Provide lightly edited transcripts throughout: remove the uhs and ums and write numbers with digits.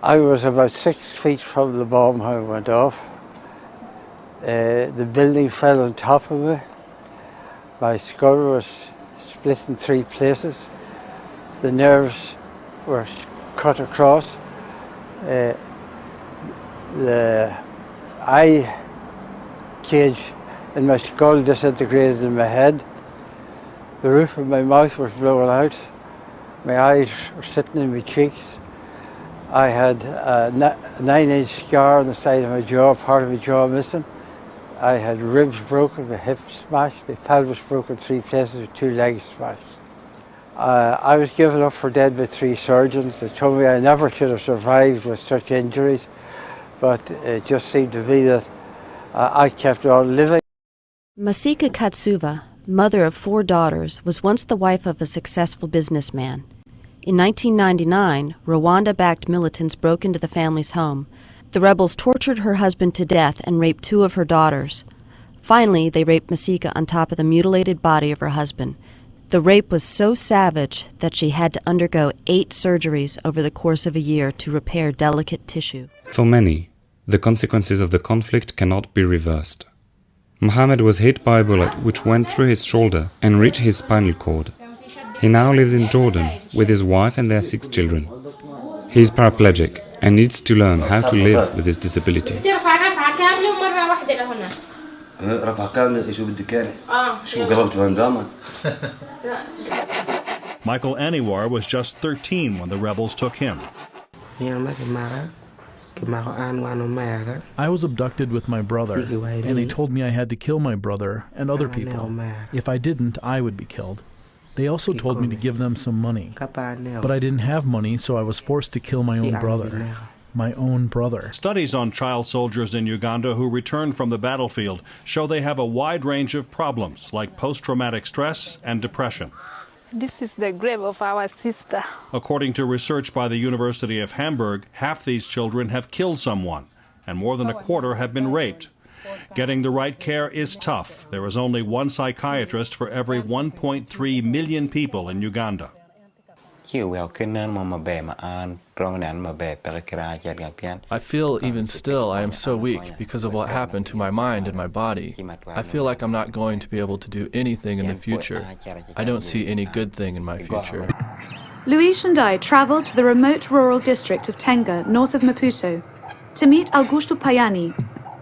I was about 6 feet from the bomb when it went off. The building fell on top of me. My skull was split in 3 places. The nerves were cut across. The eye cage in my skull disintegrated in my head. The roof of my mouth was blown out. My eyes were sitting in my cheeks. I had a 9-inch scar on the side of my jaw, part of my jaw missing. I had ribs broken, my hips smashed, my pelvis broken 3 places with 2 legs smashed. I was given up for dead by 3 surgeons. They told me I never should have survived with such injuries, but it just seemed to be that I kept on living. Masika Katsuva, mother of 4 daughters, was once the wife of a successful businessman. In 1999, Rwanda-backed militants broke into the family's home. The rebels tortured her husband to death and raped 2 of her daughters. Finally, they raped Masika on top of the mutilated body of her husband. The rape was so savage that she had to undergo 8 surgeries over the course of a year to repair delicate tissue. For many, the consequences of the conflict cannot be reversed. Mohammed was hit by a bullet which went through his shoulder and reached his spinal cord. He now lives in Jordan with his wife and their 6 children. He is paraplegic and needs to learn how to live with his disability. Michael Aniwar was just 13 when the rebels took him. I was abducted with my brother, and they told me I had to kill my brother and other people. If I didn't, I would be killed. They also told me to give them some money, but I didn't have money, so I was forced to kill my own brother. My own brother. Studies on child soldiers in Uganda who returned from the battlefield show they have a wide range of problems like post-traumatic stress and depression. This is the grave of our sister. According to research by the University of Hamburg, half these children have killed someone, and more than a quarter have been raped. Getting the right care is tough. There is only 1 psychiatrist for every 1.3 million people in Uganda. I feel even still I am so weak because of what happened to my mind and my body. I feel like I'm not going to be able to do anything in the future. I don't see any good thing in my future. Luis and I traveled to the remote rural district of Tenga, north of Maputo, to meet Augusto Payani,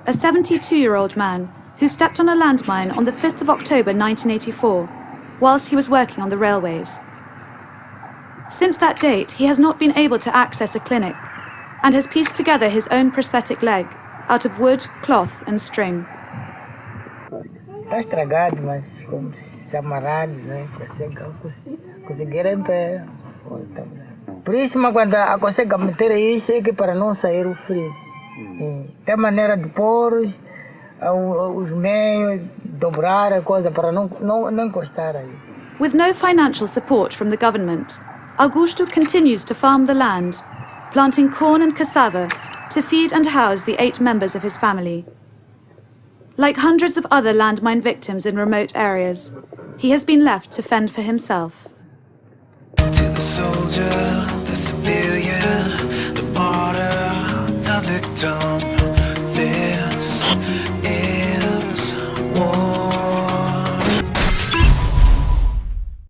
a 72-year-old man who stepped on a landmine on the 5th of October 1984, whilst he was working on the railways. Since that date, he has not been able to access a clinic and has pieced together his own prosthetic leg out of wood, cloth and string. Está estragado, mas como se amarrado, né? Conseguir em pé. Por isso, mas quando consegue meter isso é que para não sair o frio. Tem maneira de pôr os meios, dobrar a coisa para não encostar aí. With no financial support from the government, Augusto continues to farm the land, planting corn and cassava to feed and house the 8 members of his family. Like hundreds of other landmine victims in remote areas, he has been left to fend for himself. To the soldier, the civilian, the martyr, the victim.